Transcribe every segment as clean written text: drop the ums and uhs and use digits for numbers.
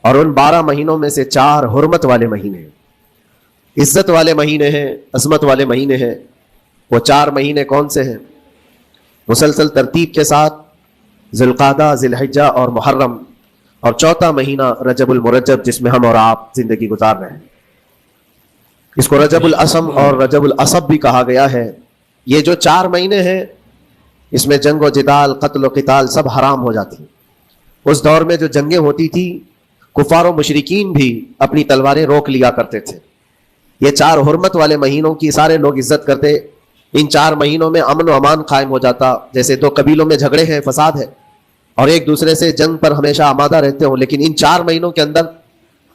اور ان 12 مہینوں میں سے 4 حرمت والے مہینے ہیں، عزت والے مہینے ہیں، عظمت والے مہینے ہیں۔ وہ 4 مہینے کون سے ہیں؟ مسلسل ترتیب کے ساتھ ذی القعدہ، ذی الحجہ اور محرم، اور 4تھا مہینہ رجب المرجب جس میں ہم اور آپ زندگی گزار رہے ہیں۔ اس کو رجب الاسم اور رجب الاسب بھی کہا گیا ہے۔ یہ جو 4 مہینے ہیں اس میں جنگ و جدال، قتل و قتال سب حرام ہو جاتی ہیں۔ اس دور میں جو جنگیں ہوتی تھی کفار و مشرکین بھی اپنی تلواریں روک لیا کرتے تھے۔ یہ 4 حرمت والے مہینوں کی سارے لوگ عزت کرتے۔ ان 4 مہینوں میں امن و امان قائم ہو جاتا، جیسے 2 قبیلوں میں جھگڑے ہیں، فساد ہے اور ایک دوسرے سے جنگ پر ہمیشہ آمادہ رہتے ہوں، لیکن ان 4 مہینوں کے اندر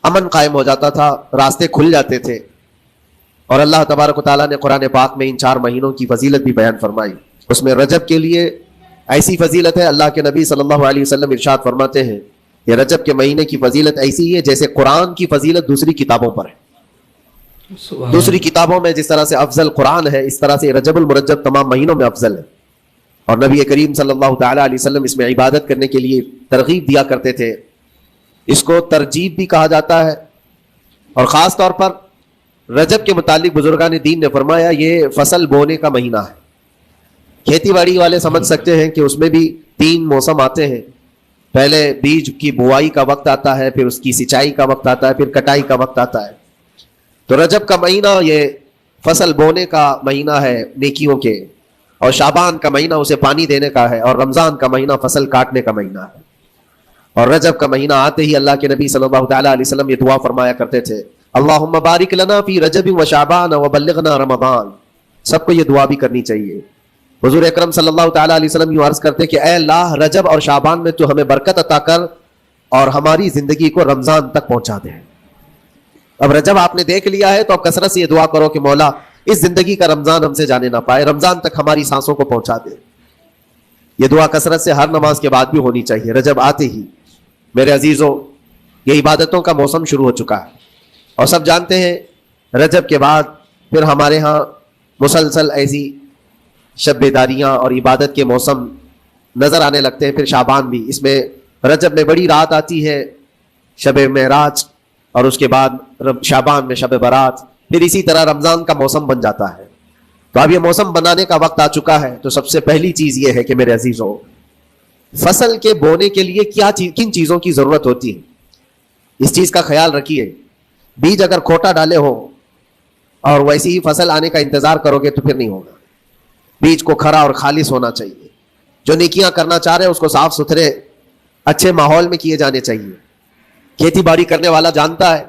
امن قائم ہو جاتا تھا، راستے کھل جاتے تھے۔ اور اللہ تبارک و تعالیٰ نے قرآن پاک میں ان 4 مہینوں کی فضیلت بھی بیان فرمائی۔ اس میں رجب کے لیے ایسی فضیلت ہے، اللہ کے نبی صلی اللہ علیہ وسلم ارشاد فرماتے ہیں یہ رجب کے مہینے کی فضیلت ایسی ہے جیسے قرآن کی فضیلت دوسری کتابوں پر ہے۔ دوسری کتابوں میں جس طرح سے افضل قرآن ہے، اس طرح سے رجب المرجب تمام مہینوں میں افضل ہے۔ اور نبی کریم صلی اللہ تعالیٰ علیہ وسلم اس میں عبادت کرنے کے لیے ترغیب دیا کرتے تھے۔ اس کو ترجیب بھی کہا جاتا ہے، اور خاص طور پر رجب کے متعلق بزرگان دین نے فرمایا یہ فصل بونے کا مہینہ ہے۔ کھیتی باڑی والے سمجھ سکتے ہیں کہ اس میں بھی 3 موسم آتے ہیں، پہلے بیج کی بوائی کا وقت آتا ہے، پھر اس کی سچائی کا وقت آتا ہے، پھر کٹائی کا وقت آتا ہے۔ تو رجب کا مہینہ یہ فصل بونے کا مہینہ ہے نیکیوں کے، اور شعبان کا مہینہ اسے پانی دینے کا ہے، اور رمضان کا مہینہ فصل کاٹنے کا مہینہ ہے۔ اور رجب کا مہینہ آتے ہی اللہ کے نبی صلی اللہ تعالیٰ علیہ وسلم یہ دعا فرمایا کرتے تھے، اللہم بارک لنا فی رجب و شعبان وبلغنا رمضان۔ سب کو یہ دعا بھی کرنی چاہیے۔ حضور اکرم صلی اللہ تعالیٰ علیہ وسلم یوں عرض کرتے کہ اے اللہ رجب اور شعبان میں تو ہمیں برکت عطا کر اور ہماری زندگی کو رمضان تک پہنچا دے۔ اب رجب آپ نے دیکھ لیا ہے تو اب کثرت سے یہ دعا کرو کہ مولا اس زندگی کا رمضان ہم سے جانے نہ پائے، رمضان تک ہماری سانسوں کو پہنچا دے۔ یہ دعا کثرت سے ہر نماز کے بعد بھی ہونی چاہیے۔ رجب آتے ہی میرے عزیزوں یہ عبادتوں کا موسم شروع ہو چکا ہے، اور سب جانتے ہیں رجب کے بعد پھر ہمارے ہاں مسلسل ایسی شب بیداریاں اور عبادت کے موسم نظر آنے لگتے ہیں۔ پھر شعبان بھی، اس میں رجب میں بڑی رات آتی ہے شب معراج، اور اس کے بعد شعبان میں شب برات، پھر اسی طرح رمضان کا موسم بن جاتا ہے۔ تو اب یہ موسم بنانے کا وقت آ چکا ہے، تو سب سے پہلی چیز یہ ہے کہ میرے عزیزوں فصل کے بونے کے لیے کن چیزوں کی ضرورت ہوتی ہے، اس چیز کا خیال رکھیے۔ بیج اگر کھوٹا ڈالے ہو اور ویسی ہی فصل آنے کا انتظار کرو گے تو پھر نہیں ہوگا۔ بیج کو کھرا اور خالص ہونا چاہیے۔ جو نیکیاں کرنا چاہ رہے ہیں اس کو صاف ستھرے اچھے ماحول میں کیے جانے چاہیے۔ کھیتی باڑی کرنے والا جانتا ہے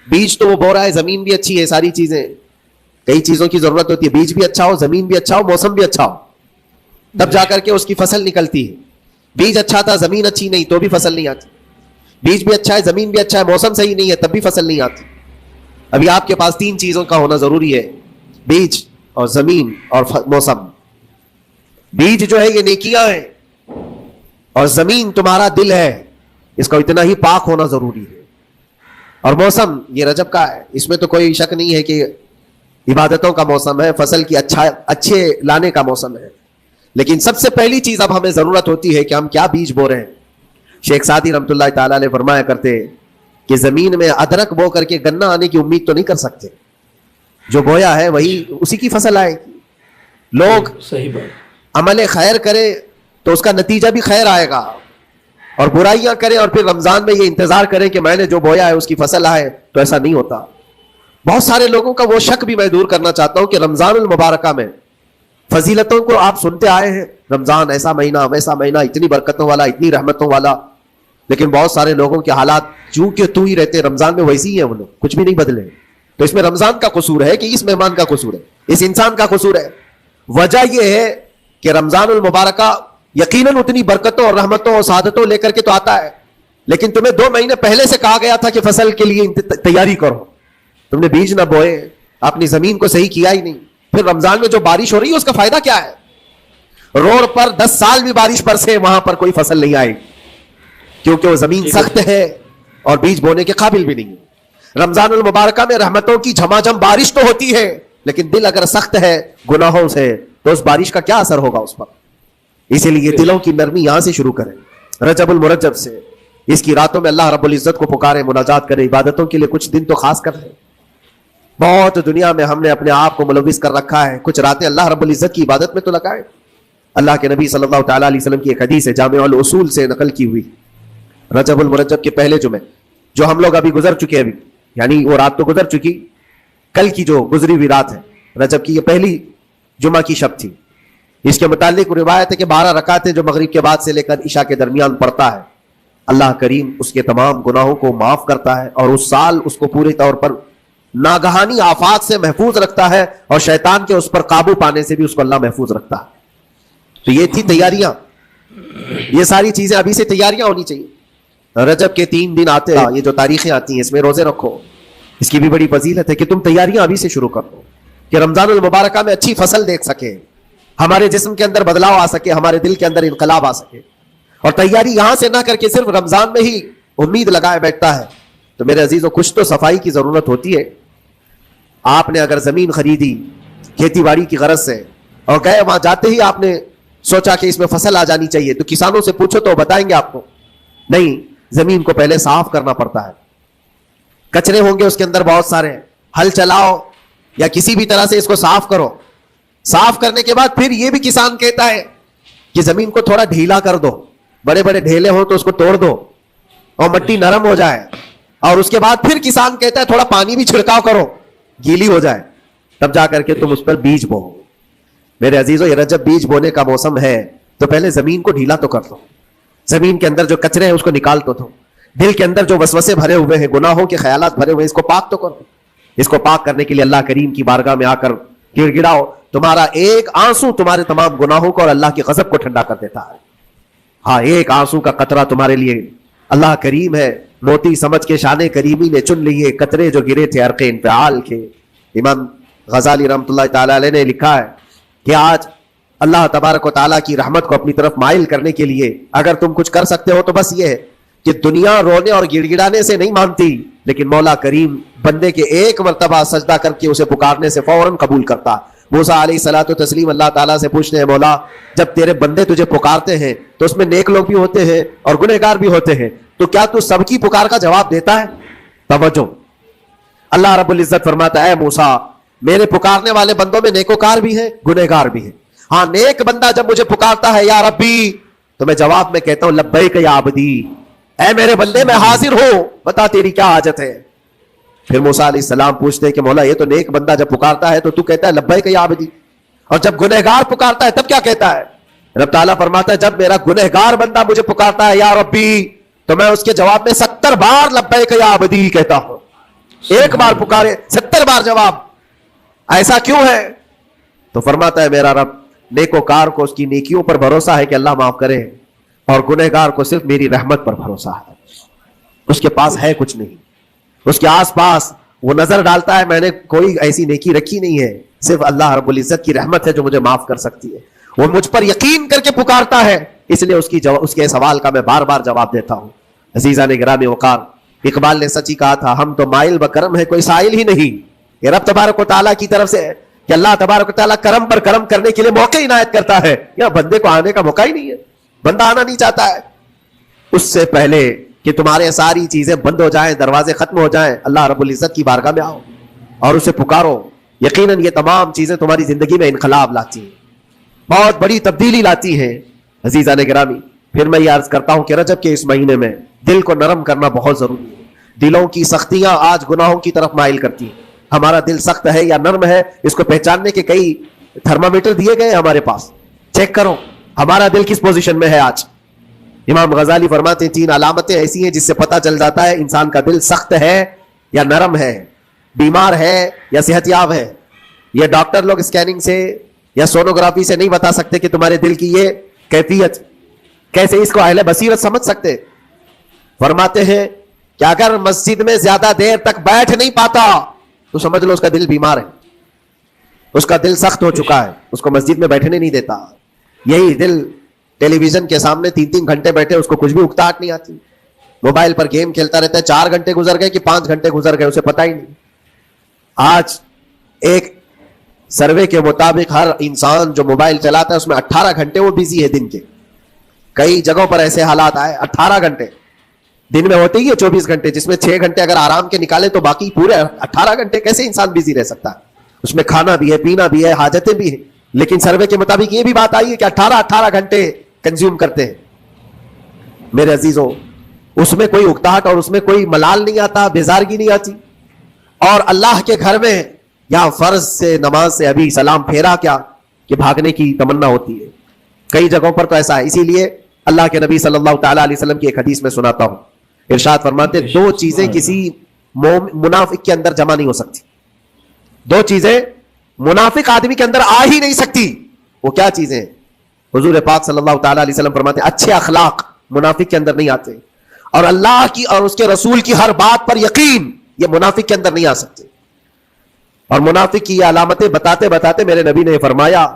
بیج تو وہ بو رہا ہے، زمین بھی اچھی ہے، ساری چیزیں، کئی چیزوں کی ضرورت ہوتی ہے۔ بیج بھی اچھا ہو، زمین بھی اچھا ہو، موسم بھی اچھا ہو، تب جا کر کے اس کی فصل نکلتی ہے۔ بیج اچھا تھا، زمین اچھی نہیں تو بھی فصل نہیں آتی۔ بیج بھی اچھا ہے، زمین بھی اچھا ہے، موسم صحیح نہیں ہے تب بھی فصل نہیں آتی۔ ابھی آپ کے پاس 3 چیزوں کا ہونا ضروری ہے، بیج اور زمین اور موسم۔ بیج جو ہے یہ نیکیاں ہیں، اور زمین تمہارا دل ہے، اس کا اتنا ہی پاک ہونا ضروری ہے۔ اور موسم یہ رجب کا ہے، اس میں تو کوئی شک نہیں ہے کہ عبادتوں کا موسم ہے، فصل کی اچھے لانے کا موسم ہے۔ لیکن سب سے پہلی چیز اب ہمیں ضرورت ہوتی ہے کہ ہم کیا بیج بو رہے ہیں۔ شیخ سعدی رحمۃ اللہ تعالیٰ علیہ فرمایا کرتے کہ زمین میں ادرک بو کر کے گنا آنے کی امید تو نہیں کر سکتے، جو بویا ہے وہی اسی کی فصل آئے گی۔ لوگ صحیح بات، عمل خیر کرے تو اس کا نتیجہ بھی خیر آئے گا، اور برائیاں کریں اور پھر رمضان میں یہ انتظار کریں کہ میں نے جو بویا ہے اس کی فصل آئے، تو ایسا نہیں ہوتا۔ بہت سارے لوگوں کا وہ شک بھی میں دور کرنا چاہتا ہوں کہ رمضان المبارکہ میں فضیلتوں کو آپ سنتے آئے ہیں، رمضان ایسا مہینہ ویسا مہینہ، اتنی برکتوں والا، اتنی رحمتوں والا، لیکن بہت سارے لوگوں کے حالات چوں کہ تو ہی رہتے رمضان میں ویسے ہی ہیں، وہ لوگ کچھ بھی نہیں بدلے۔ تو اس میں رمضان کا قصور ہے کہ اس مہمان کا قصور ہے، اس انسان کا قصور ہے؟ وجہ یہ ہے کہ رمضان المبارکہ یقیناً اتنی برکتوں اور رحمتوں اور سعادتوں لے کر کے تو آتا ہے، لیکن تمہیں 2 مہینے پہلے سے کہا گیا تھا کہ فصل کے لیے تیاری کرو، تم نے بیج نہ بوئے، اپنی زمین کو صحیح کیا ہی نہیں، پھر رمضان میں جو بارش ہو رہی ہے اس کا فائدہ کیا ہے؟ روڈ پر 10 سال بھی بارش برسے وہاں پر کوئی فصل نہیں آئے گی، کیونکہ وہ زمین سخت ہے اور بیج بونے کے قابل بھی نہیں ہے۔ رمضان المبارکہ میں رحمتوں کی جھماجھم بارش تو ہوتی ہے، لیکن دل اگر سخت ہے گناہوں سے تو اس بارش کا کیا اثر ہوگا اس پر؟ اسی لیے دلوں کی نرمی یہاں سے شروع کریں، رجب المرجب سے۔ اس کی راتوں میں اللہ رب العزت کو پکارے, مناجات کرے, عبادتوں کے لیے کچھ دن تو خاص کر لیں. بہت دنیا میں ہم نے اپنے آپ کو ملوث کر رکھا ہے, کچھ راتیں اللہ رب العزت کی عبادت میں تو لگائے. اللہ کے نبی صلی اللہ تعالیٰ علیہ وسلم کی ایک حدیث ہے, جامع الاصول سے نقل کی ہوئی, رجب المرجب کے پہلے جمعے, جو ہم لوگ ابھی گزر چکے, ابھی یعنی وہ رات تو گزر چکی, کل کی جو گزری ہوئی رات ہے رجب کی, یہ پہلی جمعہ کی شب تھی. اس کے متعلق روایت ہے کہ 12 رکعتیں جو مغرب کے بعد سے لے کر عشاء کے درمیان پڑھتا ہے, اللہ کریم اس کے تمام گناہوں کو معاف کرتا ہے, اور اس سال اس کو پورے طور پر ناگہانی آفات سے محفوظ رکھتا ہے, اور شیطان کے اس پر قابو پانے سے بھی اس کو اللہ محفوظ رکھتا ہے. تو یہ تھی تیاریاں, یہ ساری چیزیں ابھی سے تیاریاں ہونی چاہیے. رجب کے 3 دن آتے ہیں, یہ جو تاریخیں آتی ہیں اس میں روزے رکھو, اس کی بھی بڑی فضیلت ہے کہ تم تیاریاں ابھی سے شروع کر دو, کہ رمضان المبارکہ میں اچھی فصل دیکھ سکے, ہمارے جسم کے اندر بدلاؤ آ سکے, ہمارے دل کے اندر انقلاب آ سکے. اور تیاری یہاں سے نہ کر کے صرف رمضان میں ہی امید لگائے بیٹھتا ہے. تو میرے عزیزوں, کچھ تو صفائی کی ضرورت ہوتی ہے. آپ نے اگر زمین خریدی کھیتی باڑی کی غرض سے اور گئے, وہاں جاتے ہی آپ نے سوچا کہ اس میں فصل آ جانی چاہیے, تو کسانوں سے پوچھو تو بتائیں گے آپ کو, نہیں, زمین کو پہلے صاف کرنا پڑتا ہے, کچرے ہوں گے اس کے اندر بہت سارے, ہل چلاؤ یا کسی بھی طرح سے اس کو صاف کرو. صاف کرنے کے بعد پھر یہ بھی کسان کہتا ہے کہ زمین کو تھوڑا ڈھیلا کر دو, بڑے بڑے ڈھیلے ہو تو اس کو توڑ دو اور مٹی نرم ہو جائے, اور اس کے بعد پھر کسان کہتا ہے تھوڑا پانی بھی چھڑکاؤ کرو, گیلی ہو جائے, تب جا کر کے تم اس پر بیج بو. میرے عزیزوں, یہ رجب بیج بونے کا موسم ہے, تو پہلے زمین کو ڈھیلا تو کر دو, زمین کے اندر جو کچرے ہیں اس کو نکال تو دو, دل کے اندر جو وسوسے بھرے ہوئے ہیں, گناہوں کے خیالات بھرے ہوئے ہیں, اس کو پاک تو کرو. اس کو پاک کرنے کے لیے اللہ کریم کی بارگاہ میں آ کر گڑ گڑاؤ. تمہارا ایک آنسو تمہارے تمام گناہوں کو اور اللہ کی غضب کو ٹھنڈا کر دیتا ہے. ہاں, ایک آنسو کا قطرہ تمہارے لیے اللہ کریم ہے, موتی سمجھ کے شان کریمی نے چن لیے قطرے جو گرے تھے عرق انفعال کے. امام غزالی رحمۃ اللہ تعالی علیہ نے لکھا ہے کہ آج اللہ تبارک و تعالیٰ کی رحمت کو اپنی طرف مائل کرنے کے لیے اگر تم کچھ کر سکتے ہو تو بس یہ ہے کہ دنیا رونے اور گڑ گڑانے سے نہیں مانتی, لیکن مولا کریم بندے کے ایک مرتبہ سجدہ کر کے اسے پکارنے سے فوراً قبول کرتا. موسیٰ علیہ الصلوۃ والتسلیم اللہ تعالیٰ سے پوچھتے ہیں, مولا جب تیرے بندے تجھے پکارتے ہیں تو اس میں نیک لوگ بھی ہوتے ہیں اور گنہگار بھی ہوتے ہیں, تو کیا تو سب کی پکار کا جواب دیتا ہے؟ توجہ, اللہ رب العزت فرماتا ہے, اے موسیٰ میرے پکارنے والے بندوں میں نیکوکار بھی ہیں, گنہگار بھی ہیں. ہاں, نیک بندہ جب مجھے پکارتا ہے یا ربی, تو میں جواب میں کہتا ہوں لبیک یا عبدی, اے میرے بندے میں حاضر ہوں, بتا تیری کیا حاجت ہے. پھر موسیٰ علیہ السلام پوچھتے ہیں کہ مولا یہ تو نیک بندہ جب پکارتا ہے تو کہتا ہے لبیک یا عبدی, اور جب گنہگار پکارتا ہے تب کیا کہتا ہے؟ رب تعالیٰ فرماتا ہے جب میرا گنہگار بندہ مجھے پکارتا ہے یا ربی, تو میں اس کے جواب میں 70 بار لبیک یا عبدی کہتا ہوں. ایک بار پکارے 70 بار جواب. ایسا کیوں ہے؟ تو فرماتا ہے میرا رب نیکوکار کو اس کی نیکیوں پر بھروسہ ہے کہ اللہ معاف کرے, اور گنہگار کو صرف میری رحمت پر بھروسہ ہے. اس کے پاس ہے کچھ نہیں, اس کے آس پاس وہ نظر ڈالتا ہے میں نے کوئی ایسی نیکی رکھی نہیں ہے, صرف اللہ رب العزت کی رحمت ہے جو مجھے معاف کر سکتی ہے. وہ مجھ پر یقین کر کے پکارتا ہے, اس لیے اس کے سوال کا میں بار بار جواب دیتا ہوں. عزیزان گرامی وقار, اقبال نے سچ ہی کہا تھا, ہم تو مائل بکرم ہے کوئی سائل ہی نہیں. یہ رب تبارک و تعالیٰ کی طرف سے کہ اللہ تبارک و تعالیٰ کرم پر کرم کرنے کے لیے موقع عنایت کرتا ہے, یا بندے کو آنے کا موقع ہی نہیں ہے, بندہ آنا نہیں چاہتا ہے. اس سے پہلے کہ تمہارے ساری چیزیں بند ہو جائیں, دروازے ختم ہو جائیں, اللہ رب العزت کی بارگاہ میں آؤ اور اسے پکارو. یقیناً یہ تمام چیزیں تمہاری زندگی میں انقلاب لاتی ہیں, بہت بڑی تبدیلی لاتی ہیں. عزیزان گرامی, پھر میں یہ عرض کرتا ہوں کہ رجب کے اس مہینے میں دل کو نرم کرنا بہت ضروری ہے. دلوں کی سختیاں آج گناہوں کی طرف مائل کرتی ہیں. ہمارا دل سخت ہے یا نرم ہے, اس کو پہچاننے کے کئی تھرمامیٹر دیے گئے ہمارے پاس. چیک کرو ہمارا دل کس پوزیشن میں ہے آج. امام غزالی فرماتے ہیں 3 علامتیں ایسی ہیں جس سے پتہ چل جاتا ہے انسان کا دل سخت ہے یا نرم ہے, بیمار ہے یا صحت یاب ہے. یہ ڈاکٹر لوگ اسکیننگ سے یا سونوگرافی سے نہیں بتا سکتے کہ تمہارے دل کی یہ کیفیت. کیسے اس کو اہل بصیرت سمجھ سکتے؟ فرماتے ہیں کہ اگر مسجد میں زیادہ دیر تک بیٹھ نہیں پاتا تو سمجھ لو اس کا دل بیمار ہے, اس کا دل سخت ہو چکا ہے, اس کو مسجد میں بیٹھنے نہیں دیتا. یہی دل ٹیلی ویژن کے سامنے 3 گھنٹے بیٹھے, اس کو کچھ بھی اکتاہٹ نہیں آتی, موبائل پر گیم کھیلتا رہتا ہے, 4 گھنٹے گزر گئے کہ 5 گھنٹے گزر گئے اسے پتہ ہی نہیں. آج ایک سروے کے مطابق ہر انسان جو موبائل چلاتا ہے اس میں 18 گھنٹے وہ بزی ہے دن کے. کئی جگہوں پر ایسے حالات آئے 18 گھنٹے. دن میں ہوتے ہی ہے 24 گھنٹے، جس میں 6 گھنٹے اگر آرام کے نکالے تو باقی پورے 18 گھنٹے کیسے انسان بزی رہ سکتا ہے؟ اس میں کھانا بھی ہے، پینا بھی ہے، حاجتیں بھی ہیں. لیکن سروے کے مطابق یہ بھی بات آئی ہے کہ 18 گھنٹے کنزیوم کرتے ہیں. میرے عزیزوں، اس میں کوئی اکتاہٹ اور اس میں کوئی ملال نہیں آتا، بیزارگی نہیں آتی. اور اللہ کے گھر میں یا فرض سے نماز سے ابھی سلام پھیرا کیا کہ بھاگنے کی تمنا ہوتی ہے. کئی جگہوں پر تو ایسا ہے. اسی لیے اللہ کے نبی صلی اللہ تعالی علیہ وسلم کی ایک حدیث میں سناتا ہوں. ارشاد فرماتے 2 چیزیں کسی منافق کے اندر جمع نہیں ہو سکتی. 2 چیزیں منافق آدمی کے اندر آ ہی نہیں سکتی. وہ کیا چیزیں؟ حضور پاک صلی اللہ تعالی علیہ وسلم فرماتے اچھے اخلاق منافق کے اندر نہیں آتے، اور اللہ کی اور اس کے رسول کی ہر بات پر یقین، یہ منافق کے اندر نہیں آ سکتے. اور منافق کی یہ علامتیں بتاتے بتاتے میرے نبی نے فرمایا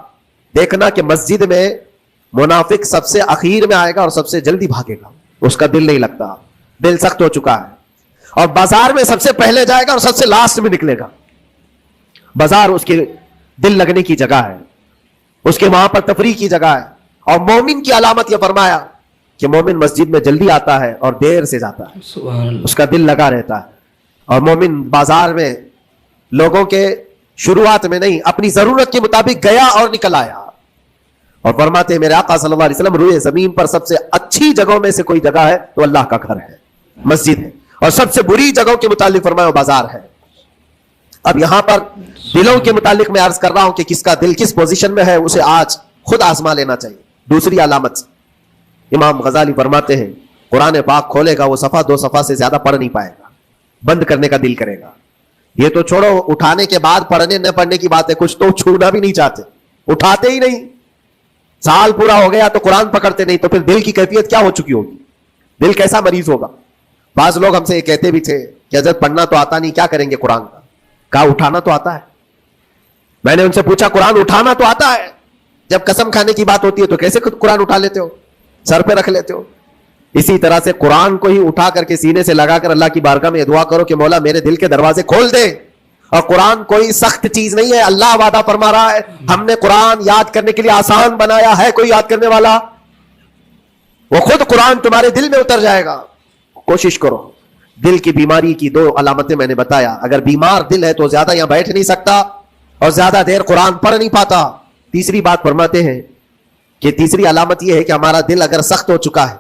دیکھنا کہ مسجد میں منافق سب سے اخیر میں آئے گا اور سب سے جلدی بھاگے گا. اس کا دل نہیں لگتا، دل سخت ہو چکا ہے. اور بازار میں سب سے پہلے جائے گا اور سب سے لاسٹ میں نکلے گا. بازار اس کے دل لگنے کی جگہ ہے، اس کے وہاں پر تفریح کی جگہ ہے. اور مومن کی علامت یہ فرمایا کہ مومن مسجد میں جلدی آتا ہے اور دیر سے جاتا ہے، اس کا دل لگا رہتا ہے. اور مومن بازار میں لوگوں کے شروعات میں نہیں، اپنی ضرورت کے مطابق گیا اور نکل آیا. اور فرماتے ہیں میرے آقا صلی اللہ علیہ وسلم روئے زمین پر سب سے اچھی جگہوں میں سے کوئی جگہ ہے تو اللہ کا گھر ہے، مسجد ہے. اور سب سے بری جگہوں کے متعلق فرمایا بازار ہے. اب یہاں پر دلوں کے متعلق میں عرض کر رہا ہوں کہ کس کا دل کس پوزیشن میں ہے، اسے آج خود آزما لینا چاہیے. دوسری علامت امام غزالی فرماتے ہیں قرآن پاک کھولے گا وہ صفحہ 2 صفحہ سے زیادہ پڑھ نہیں پائے گا، بند کرنے کا دل کرے گا. یہ تو چھوڑو اٹھانے کے بعد پڑھنے نہ پڑھنے کی بات ہے، کچھ تو چھوڑنا بھی نہیں چاہتے، اٹھاتے ہی نہیں. سال پورا ہو گیا تو قرآن پکڑتے نہیں، تو پھر دل کی کیفیت کیا ہو چکی ہوگی؟ دل کیسا مریض ہوگا؟ بعض لوگ ہم سے یہ کہتے بھی تھے کہ حضرت پڑھنا تو آتا نہیں، کیا کریں گے قرآن کا؟ کہا اٹھانا تو آتا ہے. میں نے ان سے پوچھا قرآن اٹھانا تو آتا ہے، جب قسم کھانے کی بات ہوتی ہے تو کیسے قرآن اٹھا لیتے ہو، سر پہ رکھ لیتے ہو؟ اسی طرح سے قرآن کو ہی اٹھا کر کے سینے سے لگا کر اللہ کی بارگاہ میں دعا کرو کہ مولا میرے دل کے دروازے کھول دے. اور قرآن کوئی سخت چیز نہیں ہے، اللہ وعدہ فرما رہا ہے ہم نے قرآن یاد کرنے کے لیے آسان بنایا ہے. کوئی یاد کرنے والا؟ وہ خود قرآن تمہارے دل میں اتر جائے گا. کوشش کرو. دل کی بیماری کی 2 علامتیں میں نے بتایا. اگر بیمار دل ہے تو زیادہ یہاں بیٹھ نہیں سکتا اور زیادہ دیر قرآن پڑھ نہیں پاتا. تیسری بات فرماتے ہیں کہ تیسری علامت یہ ہے کہ ہمارا دل اگر سخت ہو چکا ہے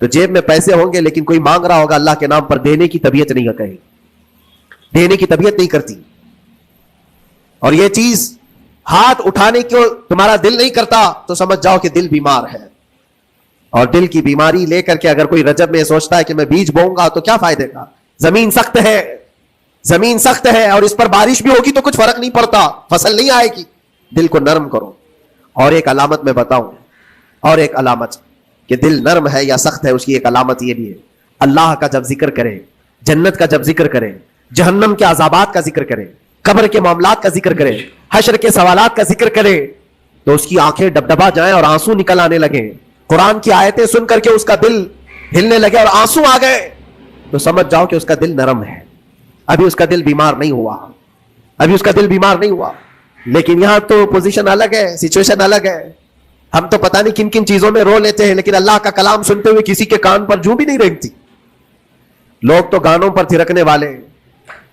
تو جیب میں پیسے ہوں گے لیکن کوئی مانگ رہا ہوگا اللہ کے نام پر، دینے کی طبیعت نہیں کہیں، دینے کی طبیعت نہیں کرتی. اور یہ چیز ہاتھ اٹھانے کو تمہارا دل نہیں کرتا تو سمجھ جاؤ کہ دل بیمار ہے. اور دل کی بیماری لے کر کے اگر کوئی رجب میں سوچتا ہے کہ میں بیج بوؤں گا تو کیا فائدے کا؟ زمین سخت ہے، زمین سخت ہے اور اس پر بارش بھی ہوگی تو کچھ فرق نہیں پڑتا، فصل نہیں آئے گی. دل کو نرم کرو. اور ایک علامت میں بتاؤں، اور ایک علامت کہ دل نرم ہے یا سخت ہے، اس کی ایک علامت یہ بھی ہے اللہ کا جب ذکر کرے، جنت کا جب ذکر کرے، جہنم کے عذابات کا ذکر کرے، قبر کے معاملات کا ذکر کرے، حشر کے سوالات کا ذکر کرے تو اس کی آنکھیں ڈبڈبا جائیں اور آنسو نکل آنے لگے. قرآن کی آیتیں سن کر کے اس کا دل ہلنے لگے اور آنسو آ گئے تو سمجھ جاؤ کہ اس کا دل نرم ہے. ابھی اس کا دل بیمار نہیں ہوا، ابھی اس کا دل بیمار نہیں ہوا. لیکن یہاں تو پوزیشن الگ ہے، سچویشن الگ ہے. ہم تو پتہ نہیں کن کن چیزوں میں رو لیتے ہیں لیکن اللہ کا کلام سنتے ہوئے کسی کے کان پر جوں بھی نہیں رینگتی. لوگ تو گانوں پر تھرکنے والے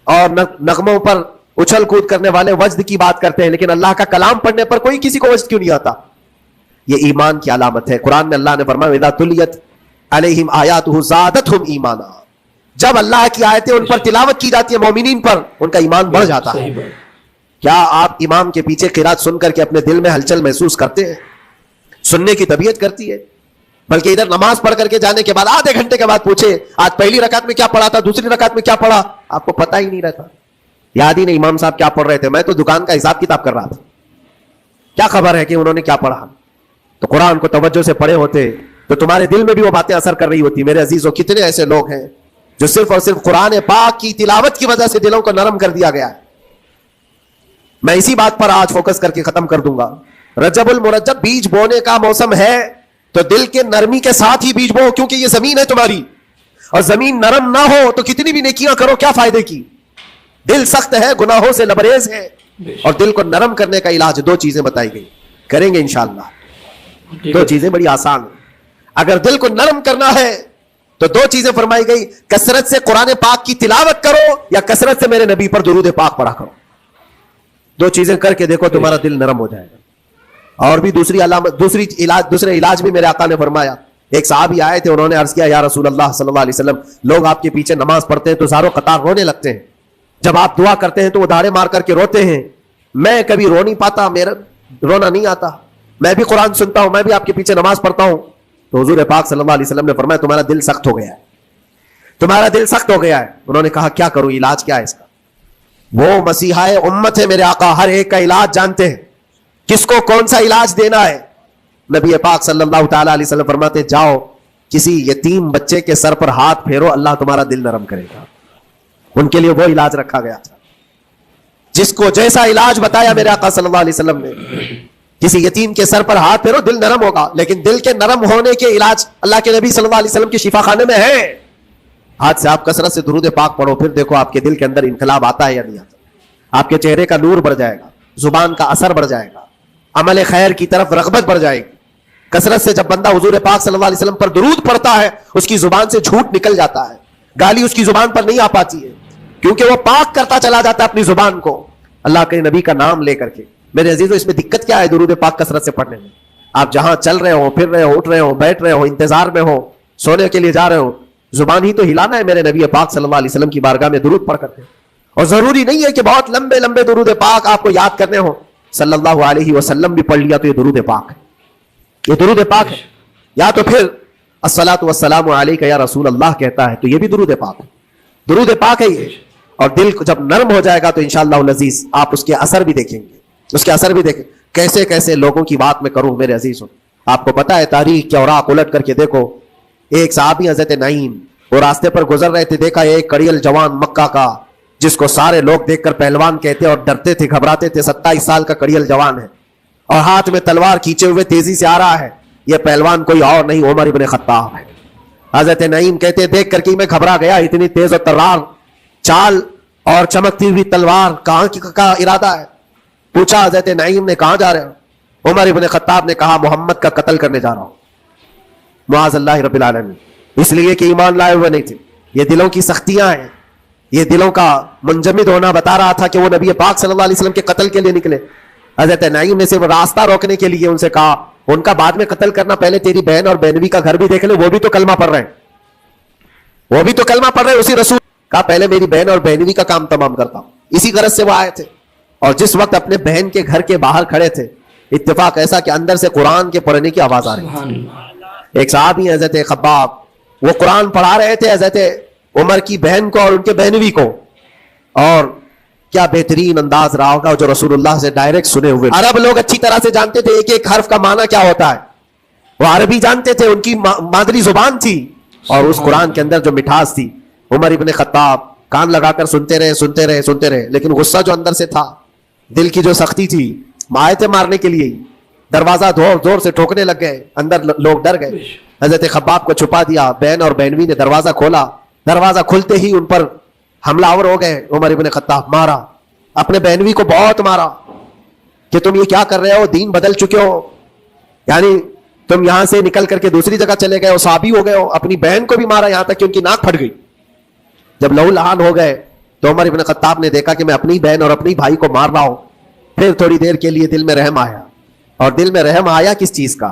اور نغموں پر اچھل کود کرنے والے وجد کی بات کرتے ہیں، لیکن اللہ کا کلام پڑھنے پر کوئی کسی کو وجد کیوں نہیں آتا؟ یہ ایمان کی علامت ہے. قرآن میں اللہ نے فرمایا اذا تلیت علیہم آیاتہ زادتہم ایمانا، جب اللہ کی آیتیں ان پر تلاوت کی جاتی ہے مومنین پر، ان کا ایمان بڑھ جاتا ہے. کیا آپ امام کے پیچھے قرات سن کر کے اپنے دل میں ہلچل محسوس کرتے ہیں؟ سننے کی طبیعت کرتی ہے. بلکہ ادھر نماز پڑھ کر کے جانے کے بعد آدھے گھنٹے کے بعد پوچھے آج پہلی رکعت میں کیا پڑھا تھا، دوسری رکعت میں کیا پڑھا، آپ کو پتہ ہی نہیں رہتا. یاد ہی نہیں امام صاحب کیا پڑھ رہے تھے، میں تو دکان کا حساب کتاب کر رہا تھا، کیا خبر ہے کہ انہوں نے کیا پڑھا. تو قرآن کو توجہ سے پڑھے ہوتے تو تمہارے دل میں بھی وہ باتیں اثر کر رہی ہوتی. میرے عزیزوں، کتنے ایسے لوگ ہیں جو صرف اور صرف قرآن پاک کی تلاوت کی وجہ سے دلوں کو نرم کر دیا گیا ہے. میں اسی بات پر آج فوکس کر کے ختم کر دوں گا. رجب المرجب بیج بونے کا موسم ہے تو دل کے نرمی کے ساتھ ہی بیج بو، کیونکہ یہ زمین ہے تمہاری، اور زمین نرم نہ ہو تو کتنی بھی نیکیاں کرو کیا فائدے کی. دل سخت ہے، گناہوں سے لبریز ہے، اور دل کو نرم کرنے کا علاج 2 چیزیں بتائی گئی، کریں گے انشاءاللہ. 2 چیزیں بڑی آسان ہیں. اگر دل کو نرم کرنا ہے تو دو چیزیں فرمائی گئی, کثرت سے قرآن پاک کی تلاوت کرو یا کثرت سے میرے نبی پر درود پاک پڑھا کرو. دو چیزیں کر کے دیکھو, تمہارا دل نرم ہو جائے گا. اور بھی دوسری علامت, دوسرے علاج بھی میرے آقا نے فرمایا. ایک صحابی آئے تھے, انہوں نے عرض کیا, یا رسول اللہ صلی اللہ علیہ وسلم, لوگ آپ کے پیچھے نماز پڑھتے ہیں تو زاروں قطار رونے لگتے ہیں, جب آپ دعا کرتے ہیں تو وہ داڑے مار کر کے روتے ہیں, میں کبھی رو نہیں پاتا, میرا رونا نہیں آتا, میں بھی قرآن سنتا ہوں, میں بھی آپ کے پیچھے نماز پڑھتا ہوں. تو حضور پاک صلی اللہ علیہ وسلم نے فرمایا, تمہارا دل سخت ہو گیا ہے, تمہارا دل سخت ہو گیا ہے. انہوں نے کہا کیا کروں, علاج کیا ہے اس کا؟ وہ مسیحا امت ہے میرے آقا, ہر ایک کا علاج جانتے ہیں, کس کو کون سا علاج دینا ہے. نبی پاک صلی اللہ تعالی علیہ وسلم فرماتے, جاؤ کسی یتیم بچے کے سر پر ہاتھ پھیرو, اللہ تمہارا دل نرم کرے گا. ان کے لیے وہ علاج رکھا گیا تھا, جس کو جیسا علاج بتایا میرے آقا صلی اللہ علیہ وسلم نے, کسی یتیم کے سر پر ہاتھ پھیرو, دل نرم ہوگا. لیکن دل کے نرم ہونے کے علاج اللہ کے نبی صلی اللہ علیہ وسلم کے شفا خانے میں ہے. ہاتھ سے آپ کثرت سے درود پاک پڑھو, پھر دیکھو آپ کے دل کے اندر انقلاب آتا ہے یا نہیں آتا. آپ کے چہرے کا نور بڑھ جائے گا, زبان کا اثر بڑھ جائے گا, عمل خیر کی طرف رغبت بڑھ جائے گی. کثرت سے جب بندہ حضور پاک صلی اللہ علیہ وسلم پر درود پڑھتا ہے, اس کی زبان سے جھوٹ نکل جاتا ہے, گالی اس کی زبان پر نہیں آ پاتی ہے, کیونکہ وہ پاک کرتا چلا جاتا ہے اپنی زبان کو اللہ کے نبی کا نام لے کر کے. میرے عزیزو, اس میں دقت کیا ہے درود پاک کثرت سے پڑھنے میں؟ آپ جہاں چل رہے ہو, پھر رہے ہو, اٹھ رہے ہو, بیٹھ رہے ہو, انتظار میں ہو, سونے کے لیے جا رہے ہو, زبان ہی تو ہلانا ہے میرے نبی پاک صلی اللہ علیہ وسلم کی بارگاہ میں درود پڑھ کرتے ہیں. اور ضروری نہیں ہے کہ بہت لمبے لمبے درود پاک آپ کو یاد کرنے ہو, صلی اللہ علیہ وسلم بھی پڑھ لیا تو یہ درود پاک ہے, یہ درود پاک ہے. یا تو پھر الصلاۃ والسلام علیک یا رسول اللہ کہتا ہے تو یہ بھی درود پاک ہے, درود پاک ہے یہ. اور دل جب نرم ہو جائے گا تو انشاءاللہ العزیز آپ اس کے اثر بھی دیکھیں گے, اس کے اثر بھی دیکھیں. کیسے کیسے لوگوں کی بات میں کروں میرے عزیزوں, آپ کو پتا ہے تاریخ کے اوراق الٹ کر کے دیکھو. ایک صحابی حضرت نعیم, وہ راستے پر گزر رہے تھے, دیکھا ایک کڑیل جوان مکہ کا, جس کو سارے لوگ دیکھ کر پہلوان کہتے اور ڈرتے تھے, گھبراتے تھے. 27 سال کا کڑیل جوان ہے اور ہاتھ میں تلوار کھینچے ہوئے تیزی سے آ رہا ہے. یہ پہلوان کوئی اور نہیں, عمر ابن خطاب ہے. حضرت نعیم کہتے دیکھ کر کے میں گھبرا گیا, اتنی تیز اور ترار چال اور چمکتی ہوئی تلوار, کہاں کا ارادہ ہے؟ پوچھا حضرت نعیم نے, کہاں جا رہے ہو؟ عمر ابن خطاب نے کہا, محمد کا قتل کرنے جا رہا ہوں. معاذ اللہ رب العالمین, اس لیے کہ ایمان لائے ہوئے نہیں تھے. یہ دلوں کی سختیاں ہیں, یہ دلوں کا منجمد ہونا بتا رہا تھا کہ وہ نبی پاک صلی اللہ علیہ وسلم کے قتل کے لیے نکلے. حضرت نعیم نے صرف راستہ روکنے کے لیے ان سے کہا, ان کا بعد میں قتل کرنا, پہلے تیری بہن اور بہنوی کا گھر بھی دیکھ لے, وہ بھی تو کلمہ پڑھ رہے ہیں, وہ بھی تو کلمہ پڑھ رہے ہیں اسی رسول. کہا پہلے میری بہن اور بہنوی کا کام تمام کرتا ہوں. اسی غرض سے وہ آئے تھے. اور جس وقت اپنے بہن کے گھر کے باہر کھڑے تھے, اتفاق ایسا کہ اندر سے قرآن کے پڑھنے کی آواز آ رہی تھی. ایک صحابی حضرت خباب, وہ قرآن پڑھا رہے تھے حضرت عمر کی بہن کو اور ان کے بہنوی کو. اور کیا بہترین انداز رہا ہوگا جو رسول اللہ سے ڈائریکٹ سنے ہوئے. عرب لوگ اچھی طرح سے جانتے تھے ایک ایک حرف کا معنی کیا ہوتا ہے, وہ عربی جانتے تھے, ان کی مادری زبان تھی. اور اس قرآن کے اندر جو مٹھاس تھی, عمر ابن خطاب کان لگا کر سنتے رہے سنتے رہے سنتے رہے. لیکن غصہ جو اندر سے تھا, دل کی جو سختی تھی, آئے تھے مارنے کے لیے, دروازہ زور سے ٹھوکنے لگ گئے, اندر لوگ ڈر گئے. حضرت خباب کو چھپا دیا, بہن اور بہنوی نے دروازہ کھولا. دروازہ کھلتے ہی ان پر حملہ آور ہو گئے. عمر ابن خطاب مارا, اپنے بہنوی کو بہت مارا کہ تم یہ کیا کر رہے ہو, دین بدل چکے ہو, یعنی تم یہاں سے نکل کر کے دوسری جگہ چلے گئے ہو, صحابی ہو گئے ہو. اپنی بہن کو بھی مارا, یہاں تک کہ ان کی ناک پھٹ گئی. جب لہو لہان ہو گئے تو عمر ابن خطاب نے دیکھا کہ میں اپنی بہن اور اپنی بھائی کو مار رہا ہوں. پھر تھوڑی دیر کے لیے دل میں رحم آیا. اور دل میں رحم آیا کس چیز کا,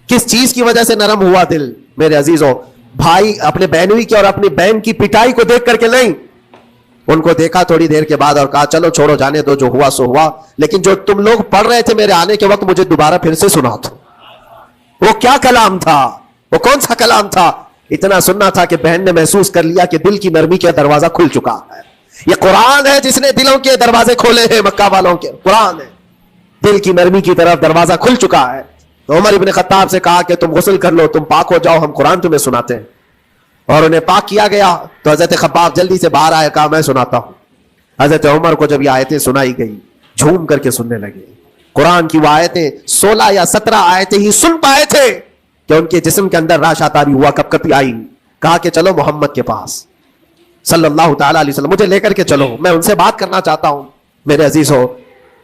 کس چیز کی وجہ سے نرم ہوا دل میرے عزیزوں؟ بھائی اپنے بہنوی کی اور اپنی بہن کی پٹائی کو دیکھ کر کے نہیں, ان کو دیکھا تھوڑی دیر کے بعد اور کہا چلو چھوڑو جانے دو, جو ہوا سو ہوا. لیکن جو تم لوگ پڑھ رہے تھے میرے آنے کے وقت, مجھے دوبارہ پھر سے سنا دو. وہ کیا کلام تھا, وہ کون سا کلام تھا؟ اتنا سننا تھا کہ بہن نے محسوس کر لیا کہ دل کی نرمی کا دروازہ کھل چکا ہے. یہ قرآن ہے جس نے دلوں کے دروازے کھولے ہیں, مکہ والوں کے قرآن ہے. دل کی نرمی کی طرف دروازہ کھل چکا ہے. تو عمر ابن خطاب سے کہا کہ تم غسل کر لو, تم پاک ہو جاؤ, ہم قرآن تمہیں سناتے ہیں. اور انہیں پاک کیا گیا. تو حضرت خباب جلدی سے باہر آئے, کہا میں سناتا ہوں. حضرت عمر کو جب یہ آیتیں سنائی گئی, جھوم کر کے سننے لگے. قرآن کی وہ آیتیں 16 یا 17 آیتیں ہی سن پائے تھے کہ ان کے جسم کے اندر راشا تاری ہوا, کپ کپی آئی. کہا کہ چلو محمد کے پاس صلی اللہ تعالی علیہ وسلم, مجھے لے کر کے چلو, میں ان سے بات کرنا چاہتا ہوں. میرے عزیز ہو,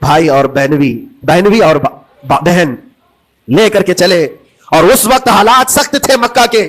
بھائی اور بہنوی اور بہن لے کر کے چلے. اور اس وقت حالات سخت تھے مکہ کے,